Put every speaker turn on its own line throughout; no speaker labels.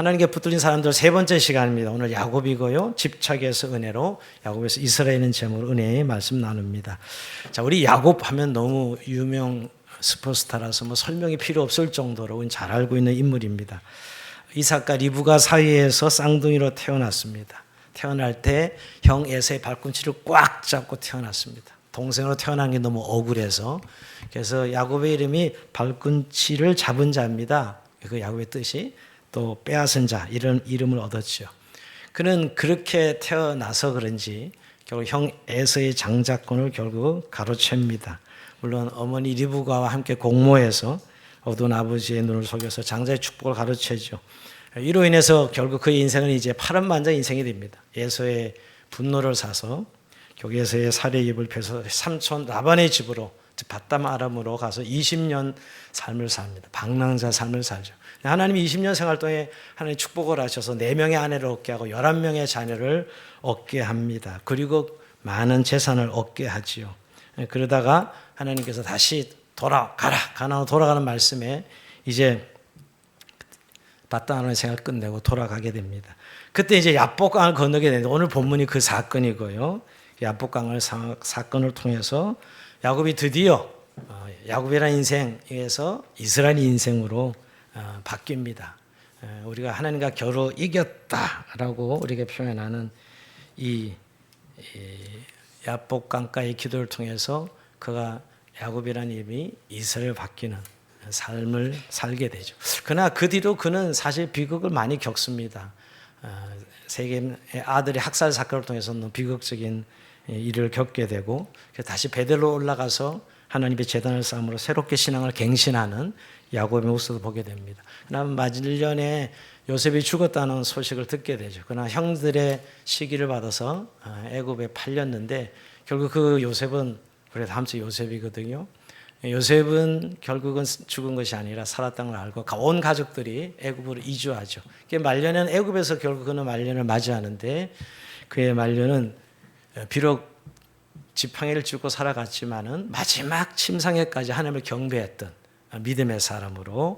하나님께 붙들린 사람들 세 번째 시간입니다. 오늘 야곱이고요. 집착에서 은혜로, 야곱에서 이스라엘은 제목으로 은혜의 말씀 나눕니다. 자, 우리 야곱 하면 너무 유명 슈퍼스타라서 뭐 설명이 필요 없을 정도로 잘 알고 있는 인물입니다. 이삭과 리브가 사이에서 쌍둥이로 태어났습니다. 태어날 때 형 에서의 발꿈치를 꽉 잡고 태어났습니다. 동생으로 태어난 게 너무 억울해서. 그래서 야곱의 이름이 발꿈치를 잡은 자입니다. 그 야곱의 뜻이 또 빼앗은 자, 이런 이름을 얻었죠. 그는 그렇게 태어나서 그런지 결국 형 에서의 장자권을 결국 가로챕니다. 물론 어머니 리브가와 함께 공모해서 어두운 아버지의 눈을 속여서 장자의 축복을 가로채죠. 이로 인해서 결국 그의 인생은 이제 파란만장 인생이 됩니다. 에서의 분노를 사서 에서의 살해 입을 펴서 삼촌 라반의 집으로, 즉 밧담 아람으로 가서 20년 삶을 삽니다. 방랑자 삶을 살죠. 하나님이 20년 생활 동안에 하나님 축복을 하셔서 4명의 아내를 얻게 하고 11명의 자녀를 얻게 합니다. 그리고 많은 재산을 얻게 하지요. 그러다가 하나님께서 다시 돌아가라, 가나안으로 돌아가는 말씀에 이제 밧담 아람의 생활 끝내고 돌아가게 됩니다. 그때 이제 야복강을 건너게 되는데 오늘 본문이 그 사건이고요. 야복강을 사건을 통해서 야곱이 드디어 야곱이라는 인생에서 이스라엘 인생으로 바뀝니다. 우리가 하나님과 겨루 이겼다라고 우리가 표현하는 이 야복강가의 기도를 통해서 그가 야곱이라는 이름이 이스라엘 바뀌는 삶을 살게 되죠. 그러나 그 뒤로 그는 사실 비극을 많이 겪습니다. 세겜의 아들의 학살 사건을 통해서는 비극적인 일을 겪게 되고 다시 베델로 올라가서 하나님의 제단을 쌓음으로 새롭게 신앙을 갱신하는 야곱의 모습을 보게 됩니다. 그러나 말년에 요셉이 죽었다는 소식을 듣게 되죠. 그러나 형들의 시기를 받아서 애굽에 팔렸는데 결국 그 요셉은, 그래 다음 주 요셉이거든요. 요셉은 결국은 죽은 것이 아니라 살았다는 걸 알고 온 가족들이 애굽으로 이주하죠. 말년은 애굽에서 결국 그는 말년을 맞이하는데 그의 말년은 비록 지팡이를 짚고 살아갔지만은 마지막 침상에까지 하나님을 경배했던 믿음의 사람으로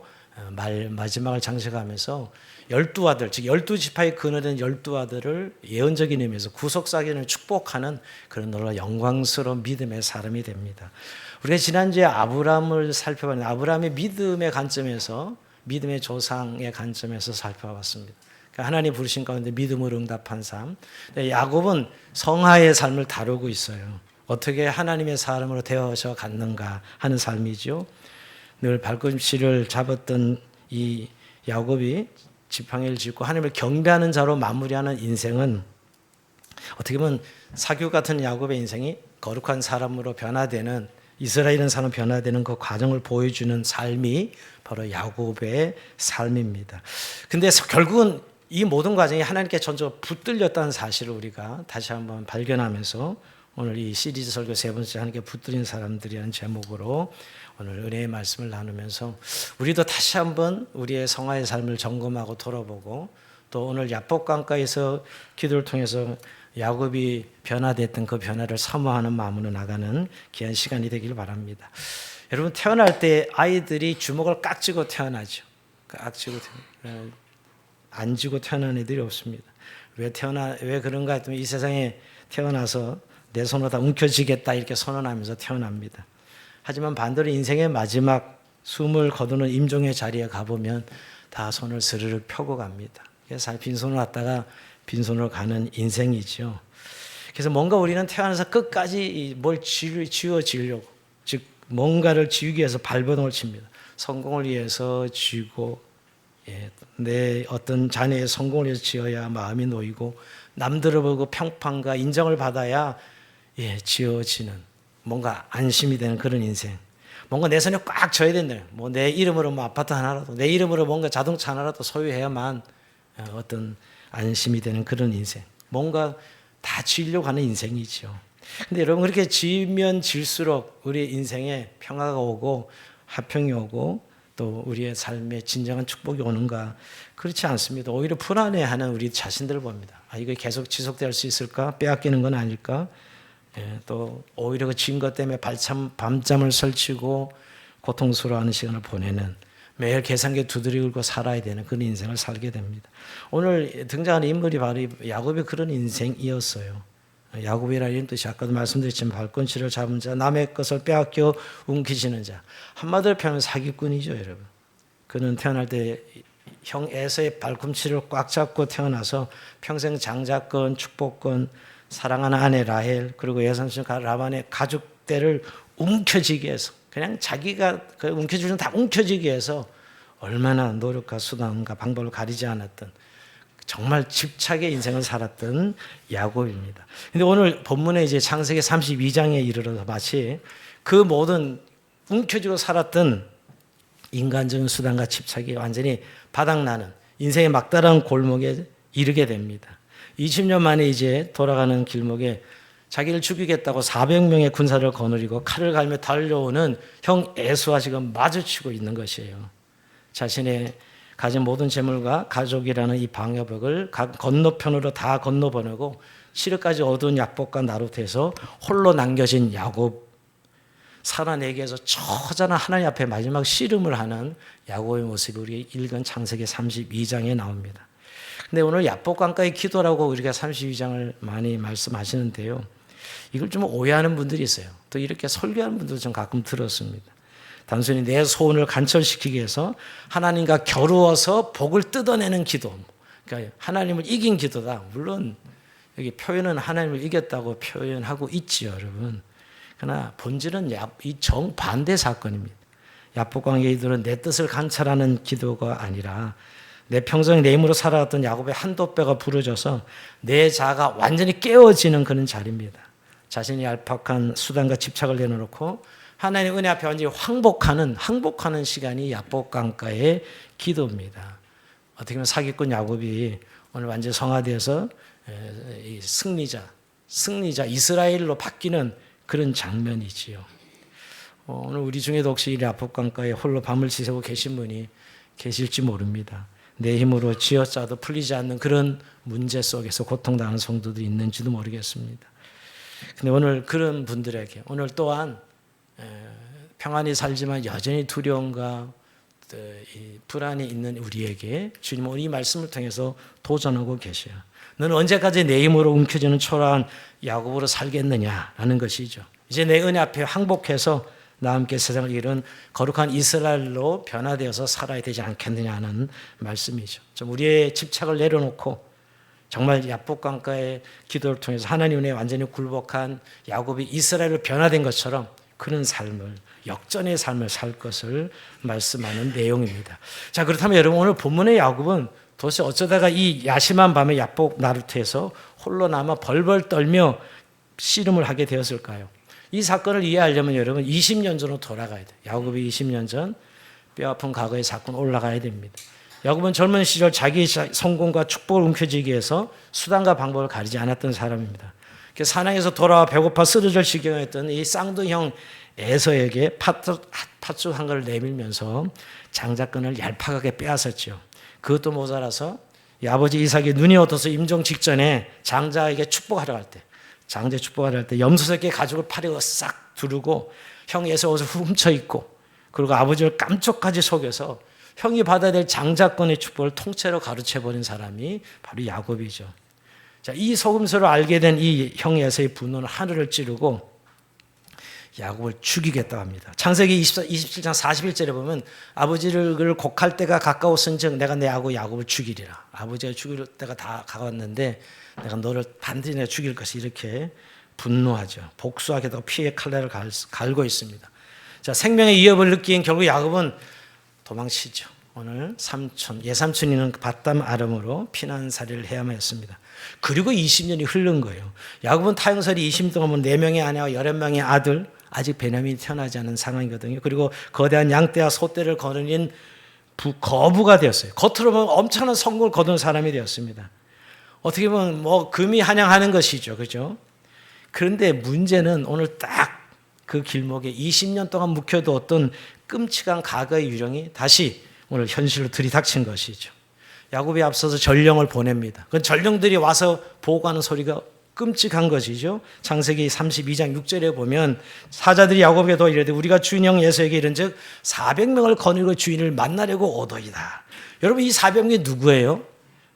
마지막을 장식하면서 12아들, 즉 12지파의 근원된 12아들을 예언적인 의미에서 구속사기를 축복하는 그런 놀라운 영광스러운 믿음의 사람이 됩니다. 우리가 지난주에 아브라함을 살펴봤는데 아브라함의 믿음의 관점에서, 믿음의 조상의 관점에서 살펴봤습니다. 그러니까 하나님 부르신 가운데 믿음으로 응답한 삶. 야곱은 성화의 삶을 다루고 있어요. 어떻게 하나님의 사람으로 되어져 갔는가 하는 삶이죠. 늘 발꿈치를 잡았던 이 야곱이 지팡이를 짚고 하나님을 경배하는 자로 마무리하는 인생은 어떻게 보면 사교 같은 야곱의 인생이 거룩한 사람으로 변화되는, 이스라엘은 사람 변화되는 그 과정을 보여주는 삶이 바로 야곱의 삶입니다. 근데 결국은 이 모든 과정이 하나님께 전적으로 붙들렸다는 사실을 우리가 다시 한번 발견하면서 오늘 이 시리즈 설교 세 번째 하나님께 붙들린 사람들이라는 제목으로 오늘 은혜의 말씀을 나누면서 우리도 다시 한번 우리의 성화의 삶을 점검하고 돌아보고 또 오늘 야복강가에서 기도를 통해서 야곱이 변화됐던 그 변화를 사모하는 마음으로 나가는 귀한 시간이 되길 바랍니다. 여러분, 태어날 때 아이들이 주먹을 깍쥐고 태어나죠. 깍쥐고 안 쥐고 태어난 애들이 없습니다. 왜 그런가 했더니 이 세상에 태어나서 내 손으로 다 움켜쥐겠다 이렇게 선언하면서 태어납니다. 하지만 반대로 인생의 마지막 숨을 거두는 임종의 자리에 가보면 다 손을 스르륵 펴고 갑니다. 그래서 빈손으로 왔다가 빈손으로 가는 인생이죠. 그래서 뭔가 우리는 태어나서 끝까지 뭘 쥐어지려고, 즉 뭔가를 지우기 위해서 발버둥을 칩니다. 성공을 위해서 쥐고, 내 어떤 자녀의 성공을 위해서 지어야 마음이 놓이고, 남들을 보고 평판과 인정을 받아야 지어지는, 뭔가 안심이 되는 그런 인생. 뭔가 내 손에 꽉 져야 된다. 뭐 내 이름으로 뭐 아파트 하나라도, 내 이름으로 뭔가 자동차 하나라도 소유해야만 어떤 안심이 되는 그런 인생. 뭔가 다 지으려고 하는 인생이죠. 근데 여러분, 그렇게 지으면 질수록 우리 인생에 평화가 오고 화평이 오고 또 우리의 삶에 진정한 축복이 오는가? 그렇지 않습니다. 오히려 불안해하는 우리 자신들을 봅니다. 이거 계속 지속될 수 있을까? 빼앗기는 건 아닐까? 또 오히려 그 지은 것 때문에 밤잠을 설치고 고통스러워하는 시간을 보내는 매일 계산기 두드리고 살아야 되는 그런 인생을 살게 됩니다. 오늘 등장하는 인물이 바로 야곱의 그런 인생이었어요. 야곱이라는 이름 뜻이 아까도 말씀드렸지만 발꿈치를 잡은 자, 남의 것을 빼앗겨 움키시는 자. 한마디로 표현하면 사기꾼이죠, 여러분. 그는 태어날 때 형 에서의 발꿈치를 꽉 잡고 태어나서 평생 장자권, 축복권, 사랑하는 아내 라헬, 그리고 예산신 라반의 가족대를 움켜쥐기 위해서, 그냥 자기가 그 움켜쥐는 다 움켜쥐기 위해서 얼마나 노력과 수단과 방법을 가리지 않았던 정말 집착의 인생을 살았던 야곱입니다. 근데 오늘 본문에 이제 창세기 32장에 이르러서 마치 그 모든 움켜쥐고 살았던 인간적인 수단과 집착이 완전히 바닥나는 인생의 막다른 골목에 이르게 됩니다. 20년 만에 이제 돌아가는 길목에 자기를 죽이겠다고 400명의 군사를 거느리고 칼을 갈며 달려오는 형 에서와 지금 마주치고 있는 것이에요. 자신의 가진 모든 재물과 가족이라는 이 방야벽을 건너편으로 다 건너보내고 시르까지 얻은 야복과 나룻에서 홀로 남겨진 야곱, 살아내기 위해서 처절한 하나님 앞에 마지막 씨름을 하는 야곱의 모습이 우리 읽은 창세기 32장에 나옵니다. 근데 오늘 야복강가의 기도라고 우리가 32장을 많이 말씀하시는데요. 이걸 좀 오해하는 분들이 있어요. 또 이렇게 설교하는 분들도 좀 가끔 들었습니다. 단순히 내 소원을 간철시키기 위해서 하나님과 겨루어서 복을 뜯어내는 기도, 그러니까 하나님을 이긴 기도다. 물론 여기 표현은 하나님을 이겼다고 표현하고 있지요, 여러분. 그러나 본질은 이 정반대 사건입니다. 야복강의 기도는 내 뜻을 관찰하는 기도가 아니라 내 평생 내 힘으로 살아왔던 야곱의 한도 뼈가 부러져서 내 자아가 완전히 깨어지는 그런 자리입니다. 자신이 얄팍한 수단과 집착을 내려놓고 하나님의 은혜 앞에 완전히 항복하는 시간이 야복강가의 기도입니다. 어떻게 보면 사기꾼 야곱이 오늘 완전히 성화되어서 승리자 이스라엘로 바뀌는 그런 장면이지요. 오늘 우리 중에도 혹시 이 야복강가에 홀로 밤을 지새고 계신 분이 계실지 모릅니다. 내 힘으로 쥐어짜도 풀리지 않는 그런 문제 속에서 고통당하는 성도들이 있는지도 모르겠습니다. 근데 오늘 그런 분들에게 오늘 또한 평안히 살지만 여전히 두려움과 불안이 있는 우리에게 주님은 이 말씀을 통해서 도전하고 계셔요. 너는 언제까지 내 힘으로 움켜쥐는 초라한 야곱으로 살겠느냐라는 것이죠. 이제 내 은혜 앞에 항복해서 나와 함께 세상을 이룬 거룩한 이스라엘로 변화되어서 살아야 되지 않겠느냐 하는 말씀이죠. 좀 우리의 집착을 내려놓고 정말 야복강가의 기도를 통해서 하나님 은혜에 완전히 굴복한 야곱이 이스라엘로 변화된 것처럼 그런 삶을, 역전의 삶을 살 것을 말씀하는 내용입니다. 자, 그렇다면 여러분 오늘 본문의 야곱은 도대체 어쩌다가 이 야심한 밤에 야복 나루트에서 홀로 남아 벌벌 떨며 씨름을 하게 되었을까요? 이 사건을 이해하려면 여러분 20년 전으로 돌아가야 돼요. 야곱이 20년 전 뼈아픈 과거의 사건 올라가야 됩니다. 야곱은 젊은 시절 자기 성공과 축복을 움켜쥐기 위해서 수단과 방법을 가리지 않았던 사람입니다. 사냥에서 돌아와 배고파 쓰러질 지경했던 이 쌍둥이형 에서에게 팥죽 한 그릇을 내밀면서 장자권을 얄팍하게 빼앗았죠. 그것도 모자라서 아버지 이삭이 눈이 어두워서 임종 직전에 장자에게 축복하러 갈 때, 장자 축복하러 갈 때 염소새끼 가죽을 팔에 싹 두르고 형이 에서 옷을 훔쳐 입고 그리고 아버지를 깜짝까지 속여서 형이 받아야 될 장자권의 축복을 통째로 가로채버린 사람이 바로 야곱이죠. 자, 이 속음수를 알게 된 이 형 에서의 분노는 하늘을 찌르고 야곱을 죽이겠다고 합니다. 창세기 27장 41절에 보면 아버지를 곡할 때가 가까웠은즉 내가 내 아구 야곱을 죽이리라. 아버지가 죽일 때가 다 가까웠는데 내가 너를 반드시 내가 죽일 것이 이렇게 분노하죠. 복수하게다가 피의 칼날을 갈고 있습니다. 자, 생명의 위협을 느낀 결국 야곱은 도망치죠. 오늘 예삼촌이는 밧담 아름으로 피난살이를 해야만 했습니다. 그리고 20년이 흐른 거예요. 야곱은 타영설이 20년 동안 4명의 아내와 11명의 아들, 아직 베냐민이 태어나지 않은 상황이거든요. 그리고 거대한 양떼와 소떼를 거느린 거부가 되었어요. 겉으로 보면 엄청난 성공을 거둔 사람이 되었습니다. 어떻게 보면 금이 한양하는 것이죠. 그죠? 그런데 문제는 오늘 딱 그 길목에 20년 동안 묵혀두었던 끔찍한 과거의 유령이 다시 오늘 현실로 들이닥친 것이죠. 야곱이 앞서서 전령을 보냅니다. 그 전령들이 와서 보고하는 소리가 끔찍한 것이죠. 창세기 32장 6절에 보면 사자들이 야곱에게 더 이르되 우리가 주인형 에서에게 이른즉 400명을 거느리고 주인을 만나려고 오더이다. 여러분 이 400명이 누구예요?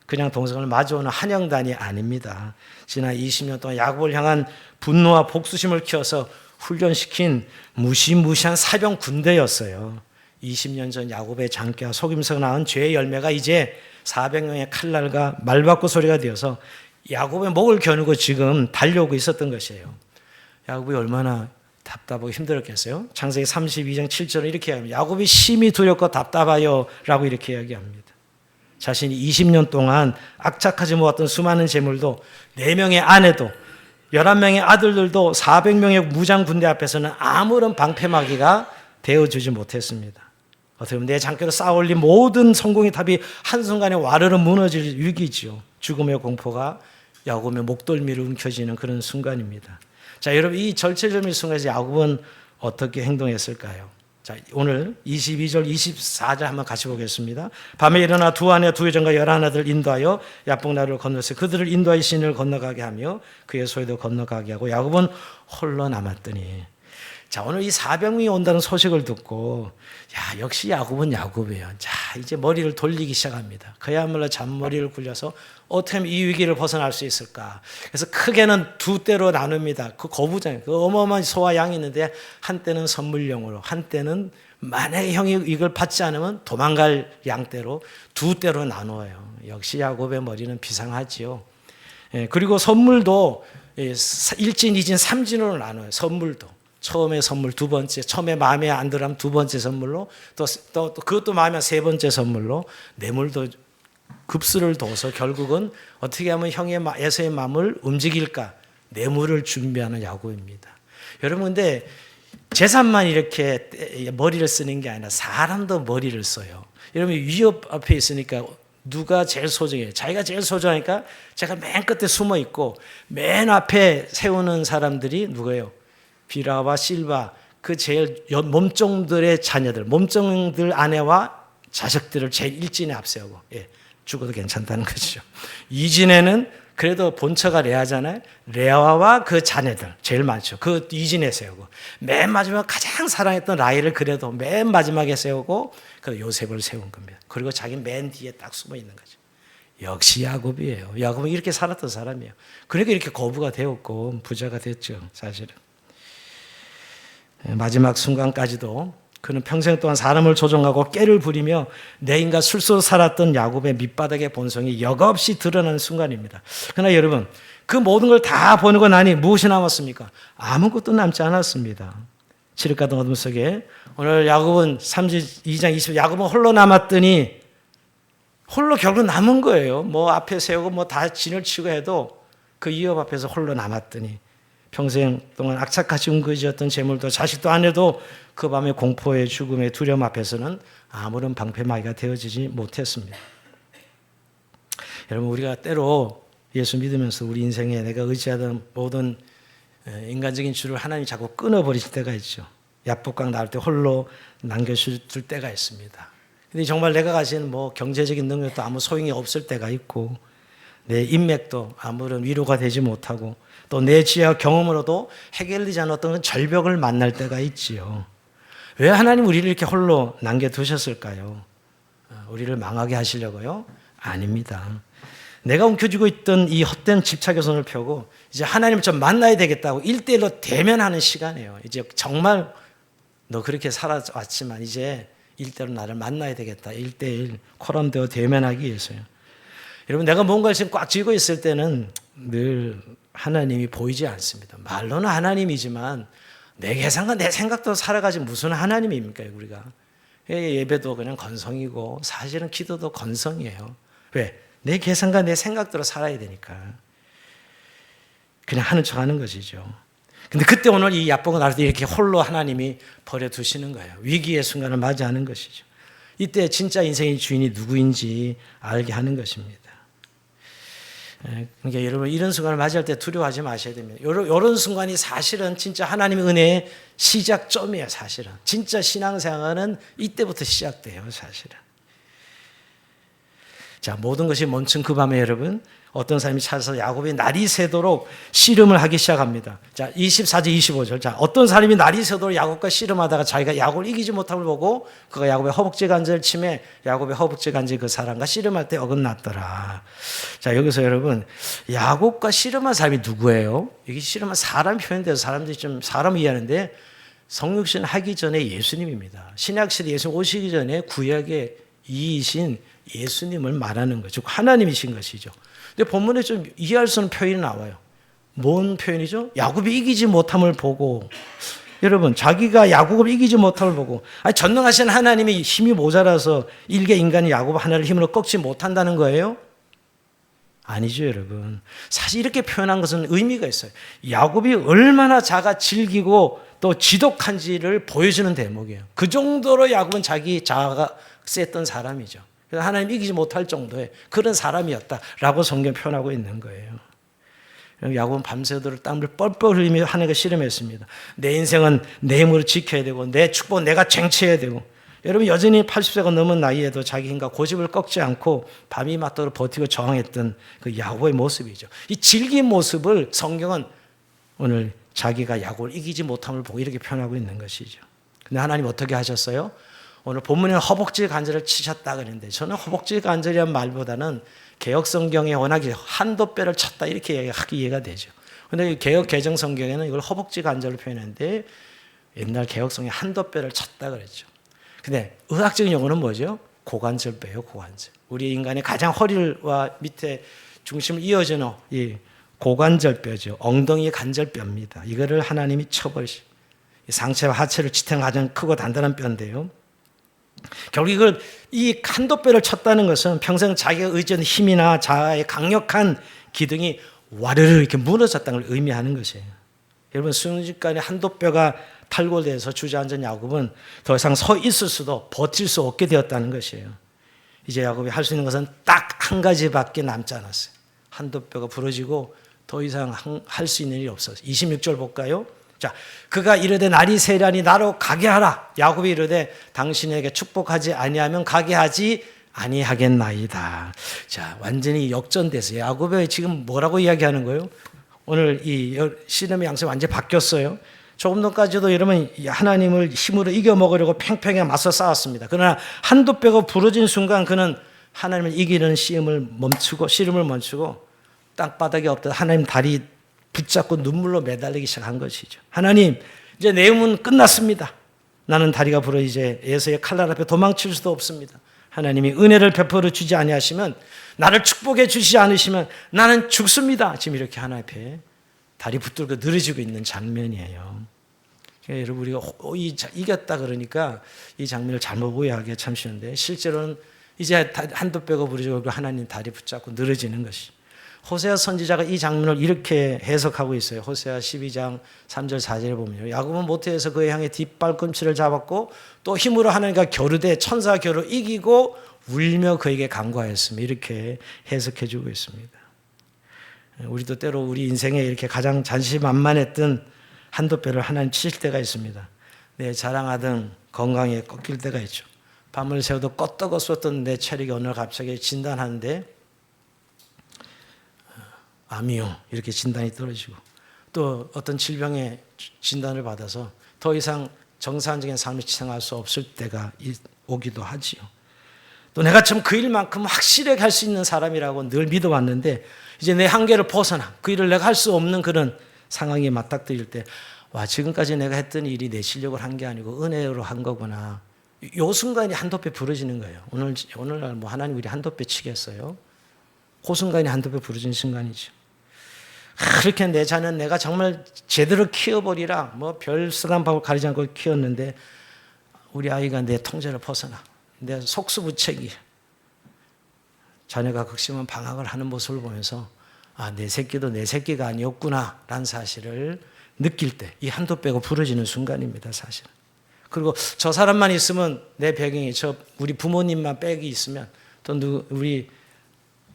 그냥 동성을 마주오는 한영단이 아닙니다. 지난 20년 동안 야곱을 향한 분노와 복수심을 키워서 훈련시킨 무시무시한 사병 군대였어요. 20년 전 야곱의 장깨와 속임수가 낳은 죄의 열매가 이제 400명의 칼날과 말바꾸 소리가 되어서 야곱의 목을 겨누고 지금 달려오고 있었던 것이에요. 야곱이 얼마나 답답하고 힘들었겠어요? 창세기 32장 7절은 이렇게 이야기합니다. 야곱이 심히 두렵고 답답하여 라고 이렇게 이야기합니다. 자신이 20년 동안 악착하지 못했던 수많은 재물도 4명의 아내도 11명의 아들들도 400명의 무장 군대 앞에서는 아무런 방패막이가 되어주지 못했습니다. 어떻게 보면 내 장께로 쌓아올린 모든 성공의 탑이 한순간에 와르르 무너질 위기죠. 죽음의 공포가 야곱의 목덜미를 움켜쥐는 그런 순간입니다. 자, 여러분 이 절체절미 순간에서 야곱은 어떻게 행동했을까요? 자, 오늘 22절 24절 한번 같이 보겠습니다. 밤에 일어나 두 아내 두 여종과 11아들 인도하여 야복나루를 건넜어요. 그들을 인도하여 신을 건너가게 하며 그의 소유도 건너가게 하고 야곱은 홀로 남았더니, 자, 오늘 이 400명이 온다는 소식을 듣고 야, 역시 야곱은 야곱이에요. 자, 이제 머리를 돌리기 시작합니다. 그야말로 잔머리를 굴려서 어떻게 하면 이 위기를 벗어날 수 있을까? 그래서 크게는 두 때로 나눕니다. 그 거부장, 그 어마어마한 소와 양이 있는데 한때는 선물용으로, 한때는 만약에 형이 이걸 받지 않으면 도망갈 양떼로 두 때로 나누어요. 역시 야곱의 머리는 비상하지요. 그리고 선물도 1진, 2진, 3진으로 나눠요. 선물도. 처음에 선물 두 번째, 처음에 마음에 안 들어하면 두 번째 선물로, 또 그것도 마음에 세 번째 선물로 뇌물도 급수를 둬서 결국은 어떻게 하면 형의 에서의 마음을 움직일까? 뇌물을 준비하는 야곱입니다. 여러분 근데 재산만 이렇게 머리를 쓰는 게 아니라 사람도 머리를 써요. 여러분 위협 앞에 있으니까 누가 제일 소중해요? 자기가 제일 소중하니까 제가 맨 끝에 숨어 있고 맨 앞에 세우는 사람들이 누구예요? 비라와 실바, 그 제일 몸종들의 자녀들, 몸종들 아내와 자식들을 제일 일진에 앞세우고, 죽어도 괜찮다는 거죠. 이진에는 그래도 본처가 레아잖아요. 레아와 그 자녀들 제일 많죠. 그 이진에 세우고, 맨 마지막 가장 사랑했던 라헬을 그래도 맨 마지막에 세우고, 그 요셉을 세운 겁니다. 그리고 자기 맨 뒤에 딱 숨어 있는 거죠. 역시 야곱이에요. 야곱은 이렇게 살았던 사람이에요. 그러니까 이렇게 거부가 되었고 부자가 됐죠, 사실은. 마지막 순간까지도 그는 평생 동안 사람을 조종하고 깨를 부리며 내인과 술수로 살았던 야곱의 밑바닥의 본성이 여과없이 드러나는 순간입니다. 그러나 여러분, 그 모든 걸 다 보내고 나니 무엇이 남았습니까? 아무것도 남지 않았습니다. 칠흑가던 어둠 속에 오늘 야곱은 32장 20절 야곱은 홀로 남았더니 홀로 결국 남은 거예요. 뭐 앞에 세우고 뭐 다 진을 치고 해도 그 위협 앞에서 홀로 남았더니 평생 동안 악착같이 움그러졌던 재물도 자식도 아내도 그 밤의 공포의 죽음의 두려움 앞에서는 아무런 방패막이가 되어지지 못했습니다. 여러분 우리가 때로 예수 믿으면서 우리 인생에 내가 의지하던 모든 인간적인 줄을 하나님이 자꾸 끊어버리실 때가 있죠. 야복강 나올 때 홀로 남겨줄 때가 있습니다. 근데 정말 내가 가진 뭐 경제적인 능력도 아무 소용이 없을 때가 있고 내 인맥도 아무런 위로가 되지 못하고 또 내 지혜와 경험으로도 해결되지 않은 어떤 절벽을 만날 때가 있지요. 왜 하나님 우리를 이렇게 홀로 남겨두셨을까요? 우리를 망하게 하시려고요? 아닙니다. 내가 움켜쥐고 있던 이 헛된 집착의 손을 펴고 이제 하나님을 좀 만나야 되겠다고 1대1로 대면하는 시간이에요. 이제 정말 너 그렇게 살아왔지만 이제 1대1로 나를 만나야 되겠다. 1대1 코람되어 대면하기 위해서요. 여러분 내가 뭔가를 지금 꽉 쥐고 있을 때는 늘 하나님이 보이지 않습니다. 말로는 하나님이지만 내 계산과 내 생각도 살아가지 무슨 하나님입니까 우리가. 예배도 그냥 건성이고 사실은 기도도 건성이에요. 왜? 내 계산과 내 생각대로 살아야 되니까. 그냥 하는 척 하는 것이죠. 근데 그때 오늘 이 야복은 나를 이렇게 홀로 하나님이 버려두시는 거예요. 위기의 순간을 맞이하는 것이죠. 이때 진짜 인생의 주인이 누구인지 알게 하는 것입니다. 그러니까 여러분 이런 순간을 맞이할 때 두려워하지 마셔야 됩니다. 이런 순간이 사실은 진짜 하나님의 은혜의 시작점이에요. 사실은 진짜 신앙생활은 이때부터 시작돼요. 사실은 자, 모든 것이 멈춘 그 밤에 여러분, 어떤 사람이 찾아서 야곱이 날이 새도록 씨름을 하기 시작합니다. 자, 24절, 25절. 자, 어떤 사람이 날이 새도록 야곱과 씨름하다가 자기가 야곱을 이기지 못함을 보고 그가 야곱의 허벅지 관절을 치매 야곱의 허벅지 관절이 그 사람과 씨름할 때 어긋났더라. 자, 여기서 여러분, 야곱과 씨름한 사람이 누구예요? 여기 씨름한 사람 표현돼서 사람들이 좀 사람을 이해하는데 성육신 하기 전에 예수님입니다. 신약시대 예수님 오시기 전에 구약의 이이신 예수님을 말하는 거죠. 하나님이신 것이죠. 근데 본문에 좀 이해할 수 없는 표현이 나와요. 뭔 표현이죠? 야곱이 이기지 못함을 보고, 여러분, 자기가 야곱을 이기지 못함을 보고, 아니, 전능하신 하나님이 힘이 모자라서 일개 인간이 야곱 하나를 힘으로 꺾지 못한다는 거예요? 아니죠, 여러분. 사실 이렇게 표현한 것은 의미가 있어요. 야곱이 얼마나 자가 질기고 또 지독한지를 보여주는 대목이에요. 그 정도로 야곱은 자기 자아가 셌던 사람이죠. 그래서 하나님 이기지 못할 정도의 그런 사람이었다라고 성경 표현하고 있는 거예요. 야곱은 밤새도록 땀을 뻘뻘 흘리며 하나님과 씨름했습니다. 내 인생은 내 힘으로 지켜야 되고 내 축복은 내가 쟁취해야 되고, 여러분 여전히 80세가 넘은 나이에도 자기 힘과 고집을 꺾지 않고 밤이 맞도록 버티고 저항했던 그 야곱의 모습이죠. 이 질긴 모습을 성경은 오늘 자기가 야곱을 이기지 못함을 보고 이렇게 표현하고 있는 것이죠. 근데 하나님 어떻게 하셨어요? 오늘 본문에는 허벅지 관절을 치셨다 그랬는데, 저는 허벅지 관절이란 말보다는 개혁 성경에 워낙에 한도뼈를 쳤다 이렇게 하기 이해가 되죠. 그런데 개혁 개정 성경에는 이걸 허벅지 관절을 표현했는데 옛날 개혁 성경에 한도뼈를 쳤다 그랬죠. 근데 의학적인 용어는 뭐죠? 고관절뼈예요, 고관절. 우리 인간의 가장 허리와 밑에 중심을 이어주는 이 고관절뼈죠. 엉덩이 관절뼈입니다. 이거를 하나님이 쳐버리시. 상체와 하체를 지탱하는 가장 크고 단단한 뼈인데요. 결국 이걸 이 한도뼈를 쳤다는 것은 평생 자기가 의지하는 힘이나 자아의 강력한 기둥이 와르르 이렇게 무너졌다는 걸 의미하는 것이에요. 여러분 순식간에 한도뼈가 탈골돼서 주저앉은 야곱은 더 이상 서 있을 수도 버틸 수 없게 되었다는 것이에요. 이제 야곱이 할 수 있는 것은 딱 한 가지밖에 남지 않았어요. 한도뼈가 부러지고 더 이상 할 수 있는 일이 없었어요. 26절 볼까요? 자, 그가 이르되 날이 새라니 나로 가게 하라. 야곱이 이르되 당신에게 축복하지 아니하면 가게 하지 아니하겠나이다. 자, 완전히 역전됐어요. 야곱이 지금 뭐라고 이야기하는 거예요? 오늘 이 씨름의 양식이 완전히 바뀌었어요. 조금 전까지도 여러분 하나님을 힘으로 이겨먹으려고 팽팽히 맞서 싸웠습니다. 그러나 한도뼈가 부러진 순간 그는 하나님을 이기는 씨름을 멈추고 땅바닥에 엎드려 하나님 다리 붙잡고 눈물로 매달리기 시작한 것이죠. 하나님, 이제 내 힘은 끝났습니다. 나는 다리가 부러 이제 에서의 칼날 앞에 도망칠 수도 없습니다. 하나님이 은혜를 베풀어 주지 아니하시면, 나를 축복해 주시지 않으시면 나는 죽습니다. 지금 이렇게 하나님 앞에 다리 붙들고 늘어지고 있는 장면이에요. 그러니까 여러분 우리가 이겼다 그러니까 이 장면을 잘못 오해하기가 참 쉬운데, 실제로는 이제 한도뼈가 부러지고 하나님 다리 붙잡고 늘어지는 것이. 호세아 선지자가 이 장면을 이렇게 해석하고 있어요. 호세아 12장 3절 4절에 보면요. 야곱은 모태에서 그의 향해 뒷발꿈치를 잡았고 또 힘으로 하나님과 겨루되 천사 겨루 이기고 울며 그에게 간구하였으며, 이렇게 해석해 주고 있습니다. 우리도 때로 우리 인생에 이렇게 가장 자신만만했던 한도뼈를 하나님 치실 때가 있습니다. 내 자랑하던 건강에 꺾일 때가 있죠. 밤을 새워도 껐던 내 체력이 오늘 갑자기 진단하는데 암이요 이렇게 진단이 떨어지고, 또 어떤 질병의 진단을 받아서 더 이상 정상적인 삶을 지탱할 수 없을 때가 오기도 하지요. 또 내가 참 그 일만큼 확실하게 할 수 있는 사람이라고 늘 믿어왔는데 이제 내 한계를 벗어나 그 일을 내가 할 수 없는 그런 상황이 맞닥뜨릴 때, 와, 지금까지 내가 했던 일이 내 실력을 한 게 아니고 은혜로 한 거구나. 요 순간이 한도뼈 부러지는 거예요. 오늘날 뭐 하나님 우리 한도뼈 치겠어요? 그 순간이 한도뼈 부러진 순간이죠. 그렇게 내 자는 내가 정말 제대로 키워버리라, 뭐 별 쓰담밥을 가리지 않고 키웠는데 우리 아이가 내 통제를 벗어나 내 속수무책이, 자녀가 극심한 방황을 하는 모습을 보면서 아, 내 새끼도 내 새끼가 아니었구나 라는 사실을 느낄 때 이 한도뼈가 부러지는 순간입니다, 사실. 그리고 저 사람만 있으면 내 배경이, 우리 부모님만 빽이 있으면, 또 우리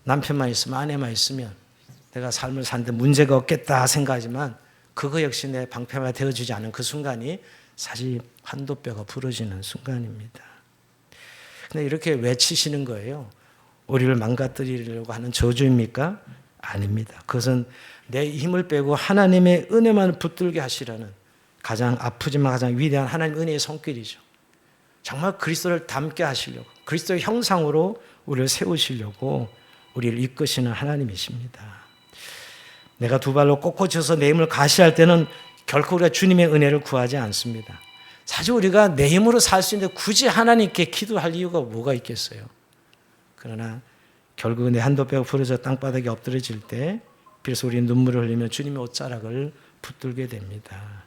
남편만 있으면, 아내만 있으면 내가 삶을 사는데 문제가 없겠다 생각하지만 그거 역시 내 방패가 되어주지 않은 그 순간이 사실 한도뼈가 부러지는 순간입니다. 근데 이렇게 외치시는 거예요. 우리를 망가뜨리려고 하는 저주입니까? 아닙니다. 그것은 내 힘을 빼고 하나님의 은혜만 붙들게 하시라는 가장 아프지만 가장 위대한 하나님의 은혜의 손길이죠. 정말 그리스도를 닮게 하시려고, 그리스도의 형상으로 우리를 세우시려고 우리를 이끄시는 하나님이십니다. 내가 두 발로 꼿꼿이 내 힘을 가시할 때는 결코 우리가 주님의 은혜를 구하지 않습니다. 사실 우리가 내 힘으로 살 수 있는데 굳이 하나님께 기도할 이유가 뭐가 있겠어요? 그러나 결국 내 한도 뼈가 부러져 땅바닥에 엎드려질 때 비로소 우리는 눈물을 흘리며 주님의 옷자락을 붙들게 됩니다.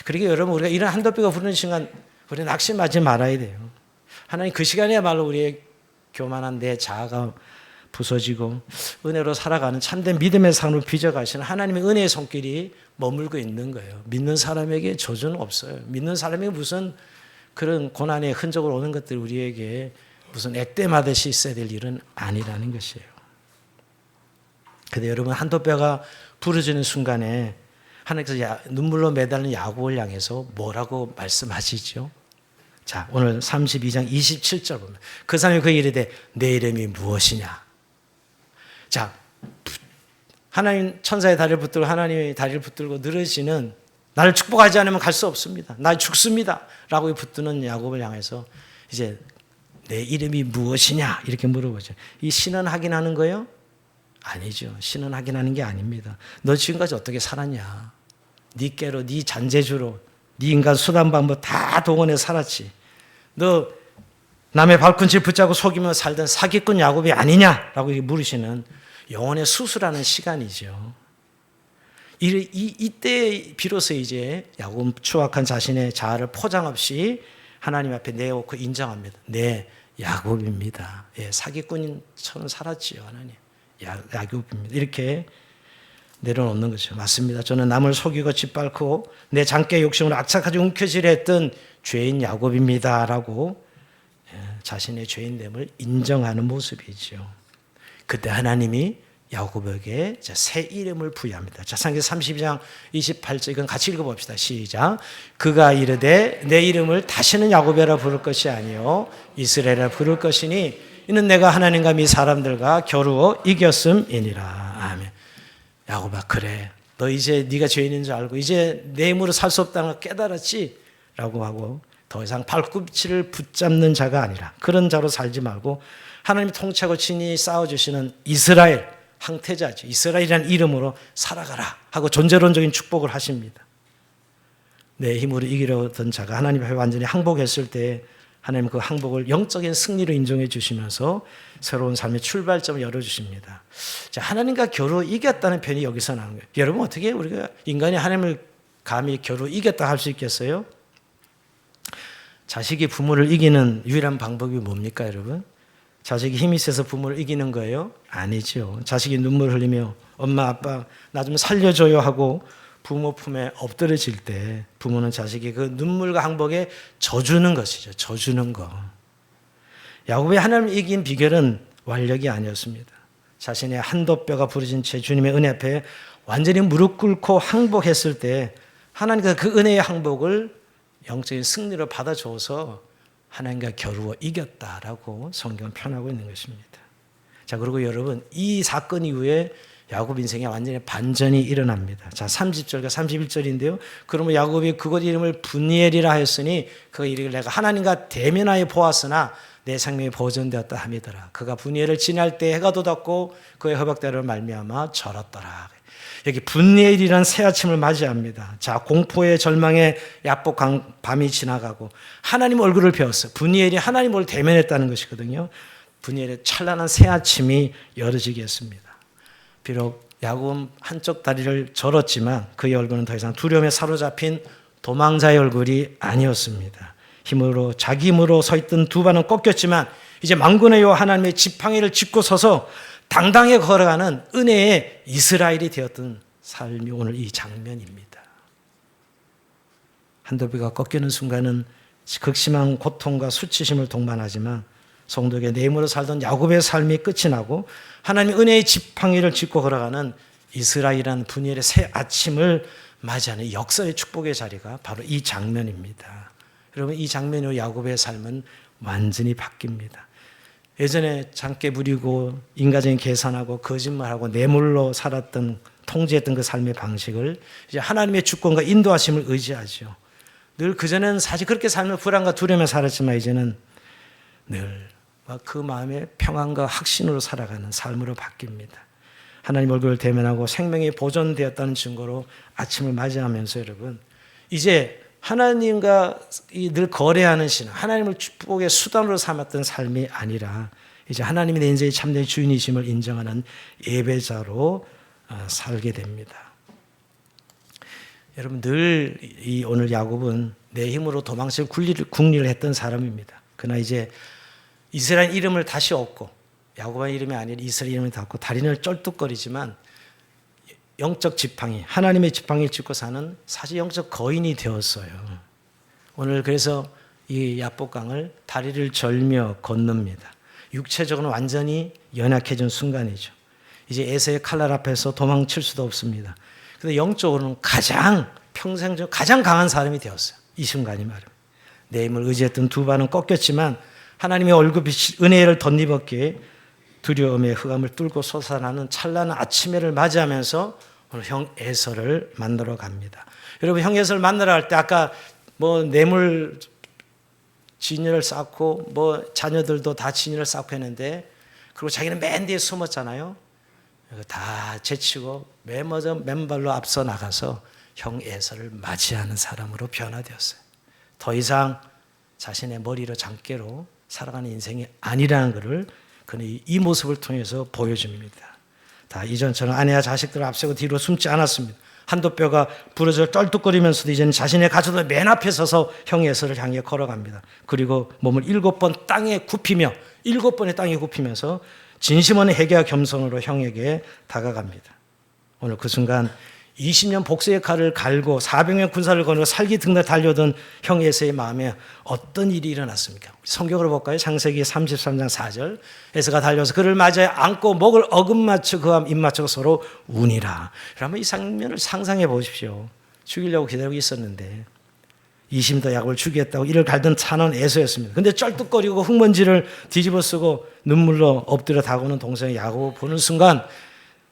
그러니까 여러분, 우리가 이런 한도 뼈가 부르는 순간 우리는 낙심하지 말아야 돼요. 하나님 그 시간에야말로 우리의 교만한 내 자아가 부서지고 은혜로 살아가는 참된 믿음의 삶으로 빚어가시는 하나님의 은혜의 손길이 머물고 있는 거예요. 믿는 사람에게 저주는 없어요. 믿는 사람에게 무슨 그런 고난의 흔적을 오는 것들 우리에게 무슨 액땜하듯이 있어야 될 일은 아니라는 것이에요. 근데 여러분, 한도 뼈가 부러지는 순간에 하나님께서 눈물로 매달린 야곱을 향해서 뭐라고 말씀하시죠? 자, 오늘 32장 27절 보면 그 사람이 그 이르되 내 이름이 무엇이냐? 자, 하나님 천사의 다리를 붙들고 하나님의 다리를 붙들고 늘으시는 나를 축복하지 않으면 갈 수 없습니다. 나 죽습니다. 라고 붙드는 야곱을 향해서 이제 내 이름이 무엇이냐? 이렇게 물어보죠. 이 신원하긴 하는 거예요? 아니죠. 신원하긴 하는 게 아닙니다. 너 지금까지 어떻게 살았냐? 네 깨로, 네 잔재주로, 네 인간 수단 방법 다 동원해 살았지. 너 남의 발꿈치 붙잡고 속이며 살던 사기꾼 야곱이 아니냐라고 물으시는 영혼의 수술하는 시간이죠. 이때 비로소 이제 야곱 추악한 자신의 자아를 포장 없이 하나님 앞에 내놓고 인정합니다. 네, 야곱입니다. 예, 사기꾼처럼 살았지요, 하나님. 야곱입니다. 이렇게 내려놓는 거죠. 맞습니다. 저는 남을 속이고 짓밟고 내 장깨 욕심으로 악착하게 움켜쥐려 했던 죄인 야곱입니다라고 자신의 죄인됨을 인정하는 모습이죠. 그때 하나님이 야곱에게 새 이름을 부여합니다. 자, 창세기 32장 28절 이건 같이 읽어봅시다. 시작. 그가 이르되 내 이름을 다시는 야곱이라 부를 것이 아니요 이스라엘이라 부를 것이니 이는 내가 하나님과 미 사람들과 겨루어 이겼음이니라. 아멘. 야곱아, 그래. 너 이제 네가 죄인인 줄 알고 이제 내 힘으로 살 수 없다는 걸 깨달았지? 라고 하고 더 이상 발꿈치를 붙잡는 자가 아니라 그런 자로 살지 말고 하나님이 통치하고 친히 싸워주시는 이스라엘, 항태자죠. 이스라엘이라는 이름으로 살아가라 하고 존재론적인 축복을 하십니다. 내 힘으로 이기려던 자가 하나님 앞에 완전히 항복했을 때 하나님 그 항복을 영적인 승리로 인정해 주시면서 새로운 삶의 출발점을 열어주십니다. 자, 하나님과 겨루 이겼다는 편이 여기서 나오는 거예요. 여러분, 어떻게 우리가 인간이 하나님을 감히 겨루 이겼다 할 수 있겠어요? 자식이 부모를 이기는 유일한 방법이 뭡니까, 여러분? 자식이 힘이 세서 부모를 이기는 거예요? 아니죠. 자식이 눈물 흘리며 엄마, 아빠 나 좀 살려줘요 하고 부모 품에 엎드려질 때 부모는 자식이 그 눈물과 항복에 져주는 것이죠. 져주는 거. 야곱이 하나님을 이긴 비결은 완력이 아니었습니다. 자신의 한도 뼈가 부러진 채 주님의 은혜 앞에 완전히 무릎 꿇고 항복했을 때 하나님께서 그 은혜의 항복을 영적인 승리로 받아줘서 하나님과 겨루어 이겼다라고 성경은 표현하고 있는 것입니다. 자, 그리고 여러분, 이 사건 이후에 야곱 인생에 완전히 반전이 일어납니다. 자, 30절과 31절인데요. 그러면 야곱이 그곳 이름을 분이엘이라 하였으니 그 이름을 내가 하나님과 대면하여 보았으나 내 생명이 보존되었다 함이더라. 그가 분이엘을 지날 때 해가 돋았고 그의 허벅대를 말미암아 절었더라. 여기 분이엘이라는 새 아침을 맞이합니다. 자, 공포의 절망의 야복한 밤이 지나가고 하나님 얼굴을 배웠어요. 분이엘이 하나님을 대면했다는 것이거든요. 분이엘의 찬란한 새 아침이 열어지겠습니다. 비록 야곱은 한쪽 다리를 절었지만 그의 얼굴은 더 이상 두려움에 사로잡힌 도망자의 얼굴이 아니었습니다. 자기 힘으로 서 있던 두 발은 꺾였지만 이제 만군의 여호와 하나님의 지팡이를 짚고 서서 당당히 걸어가는 은혜의 이스라엘이 되었던 삶이 오늘 이 장면입니다. 한도비가 꺾이는 순간은 극심한 고통과 수치심을 동반하지만 성도에게 내 힘으로 살던 야곱의 삶이 끝이 나고 하나님 은혜의 지팡이를 짚고 걸어가는 이스라엘이라는 분이엘의 새 아침을 맞이하는 역사의 축복의 자리가 바로 이 장면입니다. 여러분, 이 장면으로 야곱의 삶은 완전히 바뀝니다. 예전에 장깨 부리고 인간적인 계산하고 거짓말하고 뇌물로 살았던 통제했던 그 삶의 방식을 이제 하나님의 주권과 인도하심을 의지하죠. 늘 그전에는 사실 그렇게 살면 불안과 두려움에 살았지만 이제는 늘 그 마음의 평안과 확신으로 살아가는 삶으로 바뀝니다. 하나님 얼굴을 대면하고 생명이 보존되었다는 증거로 아침을 맞이하면서 여러분 이제 하나님과 늘 거래하는 신앙, 하나님을 축복의 수단으로 삼았던 삶이 아니라 이제 하나님이 내 인생의 참된 주인이심을 인정하는 예배자로 살게 됩니다. 여러분 늘 오늘 야곱은 내 힘으로 도망칠 궁리를 했던 사람입니다. 그러나 이제 이스라엘 이름을 다시 얻고 야곱의 이름이 아니라 이스라엘 이름을 닫고 다리를 쩔뚝거리지만 영적 지팡이, 하나님의 지팡이를 짚고 사는 사실 영적 거인이 되었어요. 오늘 그래서 이 야복강을 다리를 절며 건넙니다. 육체적으로 완전히 연약해진 순간이죠. 이제 에서의 칼날 앞에서 도망칠 수도 없습니다. 근데 영적으로는 평생 중 가장 강한 사람이 되었어요. 이 순간이 말입니다. 내 힘을 의지했던 두 발은 꺾였지만 하나님의 얼굴빛 은혜를 덧입었기에 두려움의 흑암을 뚫고 솟아나는 찬란한 아침해를 맞이하면서 오늘 형 에서를 만나러 갑니다. 여러분 형 에서를 만나러 갈 때 아까 뇌물 진열을 쌓고 자녀들도 다 진열을 쌓고 했는데 그리고 자기는 맨 뒤에 숨었잖아요. 다 제치고 맨발로 앞서 나가서 형 에서를 맞이하는 사람으로 변화되었어요. 더 이상 자신의 머리로 장깨로 살아가는 인생이 아니라는 것을 그는 이 모습을 통해서 보여줍니다. 다 이전처럼 아내와 자식들을 앞세고 뒤로 숨지 않았습니다. 한도 뼈가 부러져 떨뚝거리면서도 이제는 자신의 가족들 맨 앞에 서서 형 에서를 향해 걸어갑니다. 그리고 몸을 7번 땅에 굽히며 7번의 땅에 굽히면서 진심 어린 회개와 겸손으로 형에게 다가갑니다. 오늘 그 순간 20년 복수의 칼을 갈고 400년 군사를 거느고 살기 등날 달려오던 형 에서의 마음에 어떤 일이 일어났습니까? 성경으로 볼까요? 창세기 33장 4절 에서가 달려서 그를 맞아 안고 목을 어긋맞춰 그와 입맞춰 서로 우니라. 그러면 이 장면을 상상해 보십시오. 죽이려고 기다리고 있었는데 20도 야곱을 죽이겠다고 이를 갈던 찬원 에서였습니다. 근데 쩔뚝거리고 흙먼지를 뒤집어 쓰고 눈물로 엎드려 다가오는 동생의 야곱을 보는 순간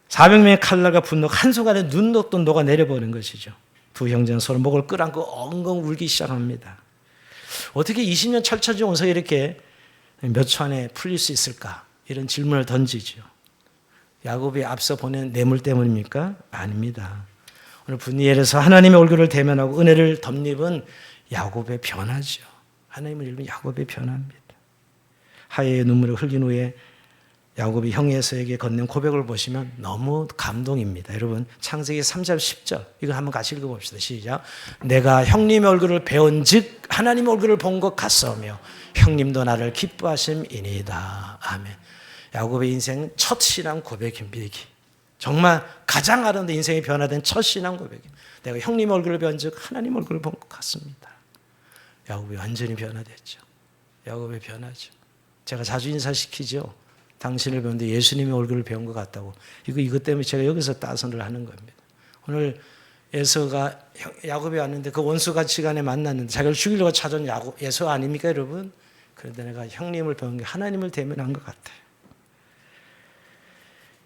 400명의 칼날과 분노가 한순간에 눈 녹던 녹아 내려버린 것이죠. 두 형제는 서로 목을 끌안고 엉엉 울기 시작합니다. 어떻게 20년 철천지 원석이 이렇게 몇 초 안에 풀릴 수 있을까? 이런 질문을 던지죠. 야곱이 앞서 보낸 뇌물 때문입니까? 아닙니다. 오늘 분이엘에서 하나님의 얼굴을 대면하고 은혜를 덧입은 야곱의 변화죠. 하나님을 잃은 야곱의 변화입니다. 하얘의 눈물을 흘린 후에 야곱이 형 에서에게 건넨 고백을 보시면 너무 감동입니다. 여러분 창세기 3장 10절 이거 한번 같이 읽어봅시다. 시작. 내가 형님의 얼굴을 배운 즉 하나님의 얼굴을 본 것 같사오며 형님도 나를 기뻐하심이니이다. 아멘. 야곱의 인생 첫 신앙 고백입니다. 정말 가장 아름다운 인생이 변화된 첫 신앙 고백입니다. 내가 형님의 얼굴을 배운 즉 하나님의 얼굴을 본 것 같습니다. 야곱이 완전히 변화됐죠. 야곱의 변화죠. 제가 자주 인사시키죠. 당신을 배우는데 예수님의 얼굴을 배운 것 같다고. 이것 때문에 제가 여기서 따선을 하는 겁니다. 오늘 에서가 야곱이 왔는데 그 원수가치간에 만났는데 자기를 죽이려고 찾아온 에서 아닙니까 여러분? 그런데 내가 형님을 배운 게 하나님을 대면한 것 같아요.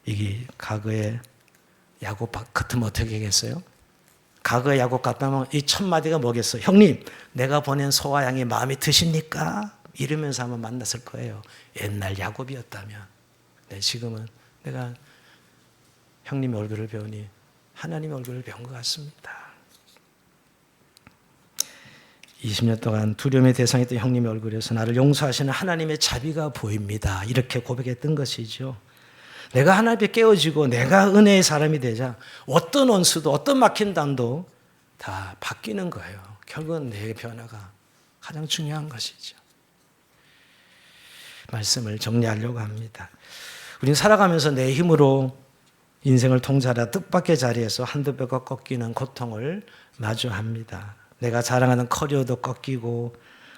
이게 과거의 야곱 같으면 어떻게 하겠어요? 과거의 야곱 같다면 이 첫 마디가 뭐겠어요? 형님 내가 보낸 소와 양의 마음에 드십니까? 이러면서 한번 만났을 거예요. 옛날 야곱이었다면. 네, 지금은 내가 형님의 얼굴을 배우니 하나님의 얼굴을 배운 것 같습니다. 20년 동안 두려움의 대상이었던 형님의 얼굴에서 나를 용서하시는 하나님의 자비가 보입니다. 이렇게 고백했던 것이죠. 내가 하나님 앞에 깨어지고 내가 은혜의 사람이 되자 어떤 원수도 어떤 막힌 담도 다 바뀌는 거예요. 결국은 내 변화가 가장 중요한 것이죠. 말씀을 정리하려고 합니다. 우리는 살아가면서 내 힘으로 인생을 통제하다 뜻밖의 자리에서 한두 뼈가 꺾이는 고통을 마주합니다. 내가 자랑하는 커리어도 꺾이고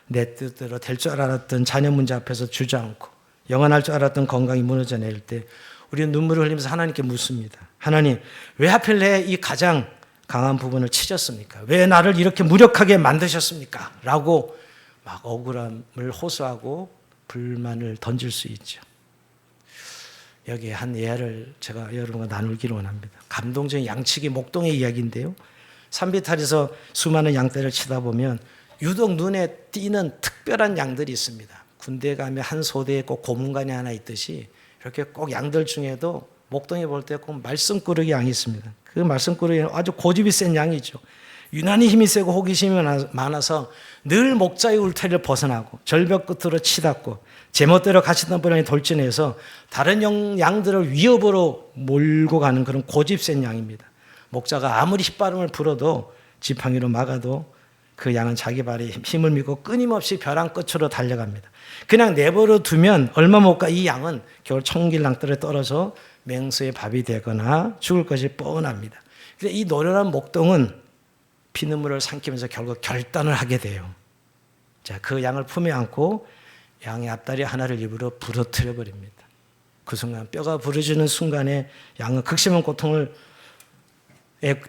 내 뜻대로 될 줄 알았던 자녀 문제 앞에서 주저앉고 영원할 줄 알았던 건강이 무너져 내릴 때 우리는 눈물을 흘리면서 하나님께 묻습니다. 하나님 왜 하필 내 이 가장 강한 부분을 치셨습니까? 왜 나를 이렇게 무력하게 만드셨습니까? 라고 막 억울함을 호소하고 불만을 던질 수 있죠. 여기에 한 예를 제가 여러분과 나누기를 원합니다. 감동적인 양치기 목동의 이야기인데요. 산비탈에서 수많은 양떼를 치다 보면 유독 눈에 띄는 특별한 양들이 있습니다. 군대 가면 한 소대에 꼭 고문관이 하나 있듯이 이렇게 꼭 양들 중에도 목동에 볼 때 꼭 말썽꾸러기 양이 있습니다. 그 말썽꾸러기는 아주 고집이 센 양이죠. 유난히 힘이 세고 호기심이 많아서 늘 목자의 울타리를 벗어나고 절벽 끝으로 치닫고 제멋대로 가시덤불에 돌진해서 다른 양들을 위협으로 몰고 가는 그런 고집 센 양입니다. 목자가 아무리 휘바람을 불어도 지팡이로 막아도 그 양은 자기 발에 힘을 믿고 끊임없이 벼랑 끝으로 달려갑니다. 그냥 내버려 두면 얼마 못 가 이 양은 겨울 청길낭뜰에 떨어져 맹수의 밥이 되거나 죽을 것이 뻔합니다. 그런데 이 노련한 목동은 피눈물을 삼키면서 결국 결단을 하게 돼요. 자, 그 양을 품에 안고 양의 앞다리 하나를 입으로 부러뜨려 버립니다. 그 순간 뼈가 부러지는 순간에 양은 극심한 고통을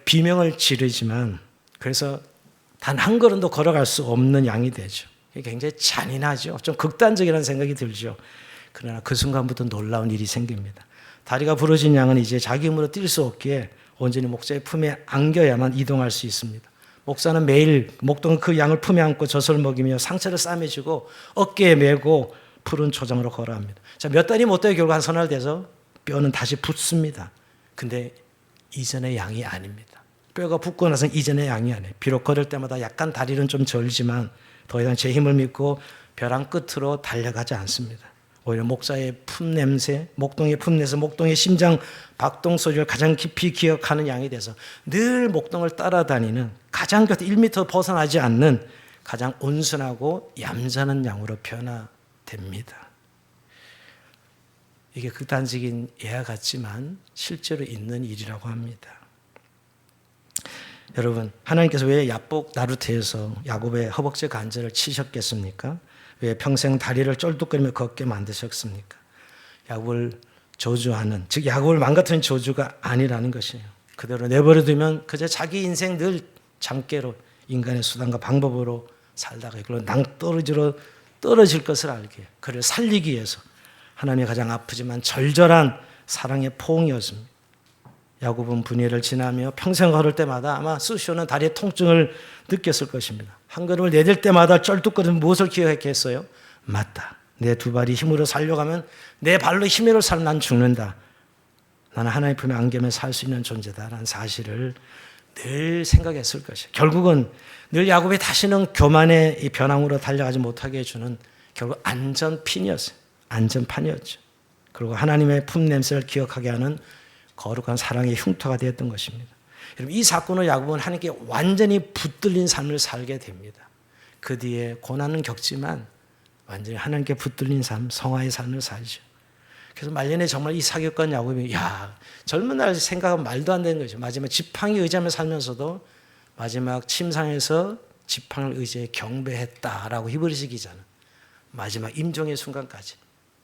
비명을 지르지만 그래서 단 한 걸음도 걸어갈 수 없는 양이 되죠. 굉장히 잔인하죠. 좀 극단적이라는 생각이 들죠. 그러나 그 순간부터 놀라운 일이 생깁니다. 다리가 부러진 양은 이제 자기 힘으로 뛸 수 없기에 온전히 목자의 품에 안겨야만 이동할 수 있습니다. 목사는 매일 목동은 그 양을 품에 안고 젖을 먹이며 상처를 싸매주고 어깨에 메고 푸른 초장으로 걸어갑니다. 자, 몇 달이 못 되어 결국 한 서너 날 돼서 뼈는 다시 붙습니다. 근데 이전의 양이 아닙니다. 뼈가 붙고 나서는 이전의 양이 아니에요. 비록 걸을 때마다 약간 다리는 좀 절지만 더 이상 제 힘을 믿고 벼랑 끝으로 달려가지 않습니다. 오히려 목자의 품냄새, 목동의 품냄새, 목동의 심장 박동 소리를 가장 깊이 기억하는 양이 돼서 늘 목동을 따라다니는 가장 곁에 1m 벗어나지 않는 가장 온순하고 얌전한 양으로 변화됩니다. 이게 극단적인 예화 같지만 실제로 있는 일이라고 합니다. 여러분, 하나님께서 왜 야복 나루트에서 야곱의 허벅지 관절을 치셨겠습니까? 왜 평생 다리를 쩔뚝거리며 걷게 만드셨습니까? 야곱을 저주하는, 즉 야곱을 망가뜨리는 저주가 아니라는 것이에요. 그대로 내버려두면 그저 자기 인생 늘 잠깨로 인간의 수단과 방법으로 살다가 이걸로 낭떠러지로 떨어질 것을 알게, 그를 살리기 위해서 하나님의 가장 아프지만 절절한 사랑의 포옹이었습니다. 야곱은 분예를 지나며 평생 걸을 때마다 아마 스시오는 다리의 통증을 느꼈을 것입니다. 한 걸음을 내딜 때마다 쩔뚝거리는 무엇을 기억했겠어요? 맞다. 내 두 발이 힘으로 살려가면 내 발로 힘으로 살면 난 죽는다. 나는 하나님 품에 안기며 살 수 있는 존재다라는 사실을 늘 생각했을 것이에요. 결국은 늘 야곱이 다시는 교만의 이 변함으로 달려가지 못하게 해주는 결국 안전핀이었어요. 안전판이었죠. 그리고 하나님의 품냄새를 기억하게 하는 거룩한 사랑의 흉터가 되었던 것입니다. 여러분, 이 사건으로 야곱은 하나님께 완전히 붙들린 삶을 살게 됩니다. 그 뒤에 고난은 겪지만 완전히 하나님께 붙들린 삶, 성화의 삶을 살죠. 그래서 말년에 정말 이 사격관 야곱이 젊은 날 생각하면 말도 안 되는 거죠. 마지막 지팡이 의지하며 살면서도 마지막 침상에서 지팡이를 의지해 경배했다라고 히브리서 기자는 마지막 임종의 순간까지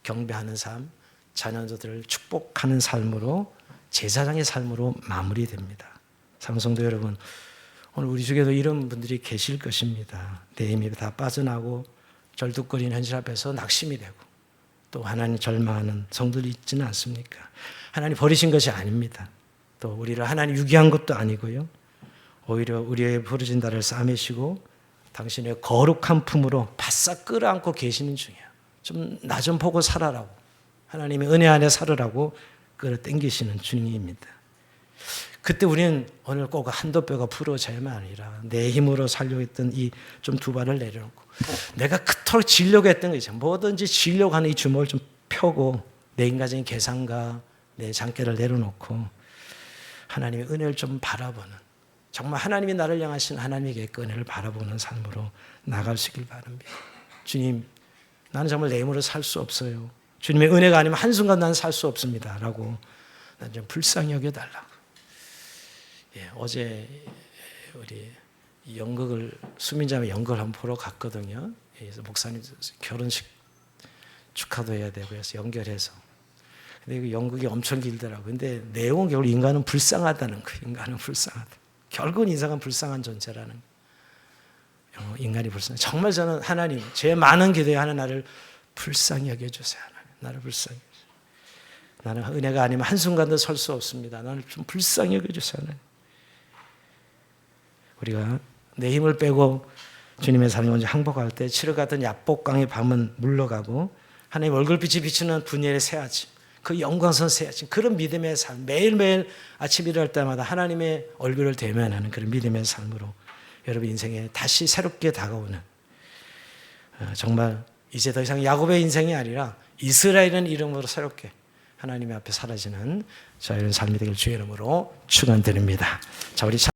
경배하는 삶, 자녀들을 축복하는 삶으로 제사장의 삶으로 마무리됩니다. 사랑성도 여러분, 오늘 우리 중에도 이런 분들이 계실 것입니다. 내 힘이 다 빠져나고 절뚝거리는 현실 앞에서 낙심이 되고 또 하나님 절망하는 성도들이 있지는 않습니까? 하나님 버리신 것이 아닙니다. 또 우리를 하나님 유기한 것도 아니고요. 오히려 우리의 부르진 나를 싸매시고 당신의 거룩한 품으로 바싹 끌어안고 계시는 중이에요. 좀 나 좀 보고 살아라고, 하나님의 은혜 안에 살으라고 끌어당기시는 주님입니다. 그때 우리는 오늘 꼭 한도 뼈가 부러져야만 아니라 내 힘으로 살려고 했던 이 좀 두 발을 내려놓고 내가 그토록 지려고 했던 거죠. 뭐든지 지려고 하는 이 주먹을 좀 펴고 내 인간적인 계산과 내 장깨를 내려놓고 하나님의 은혜를 좀 바라보는, 정말 하나님이 나를 향하신 하나님의 은혜를 바라보는 삶으로 나갈 수 있길 바랍니다. 주님, 나는 정말 내 힘으로 살 수 없어요. 주님의 은혜가 아니면 한순간 나는 살 수 없습니다. 라고 난 좀 불쌍히 여겨달라고. 어제 우리 연극을, 수민자매 연극을 한번 보러 갔거든요. 그래서 목사님 결혼식 축하도 해야 되고 해서 연결해서. 근데 그 연극이 엄청 길더라고요. 근데 내용은 결국 인간은 불쌍하다는 거예요. 인간은 불쌍하다. 결국은 인생은 불쌍한 존재라는 거예요. 인간이 불쌍해. 정말 저는 하나님, 제 많은 기도에 하는 나를 불쌍히 여겨주세요. 하나님. 나를 불쌍히 여겨주세요. 나는 은혜가 아니면 한순간도 설 수 없습니다. 나를 좀 불쌍히 여겨주세요. 하나님. 우리가 내 힘을 빼고 주님의 삶을 먼저 항복할 때 치러 가던 야복강의 밤은 물러가고 하나님 얼굴빛이 비추는 분열의 새아침, 그 영광선 새아침, 그런 믿음의 삶, 매일매일 아침 일어날 때마다 하나님의 얼굴을 대면하는 그런 믿음의 삶으로 여러분 인생에 다시 새롭게 다가오는, 정말 이제 더 이상 야곱의 인생이 아니라 이스라엘은 이름으로 새롭게 하나님의 앞에 사라지는 저희의 삶이 되길 주의 이름으로 축원드립니다. 자, 우리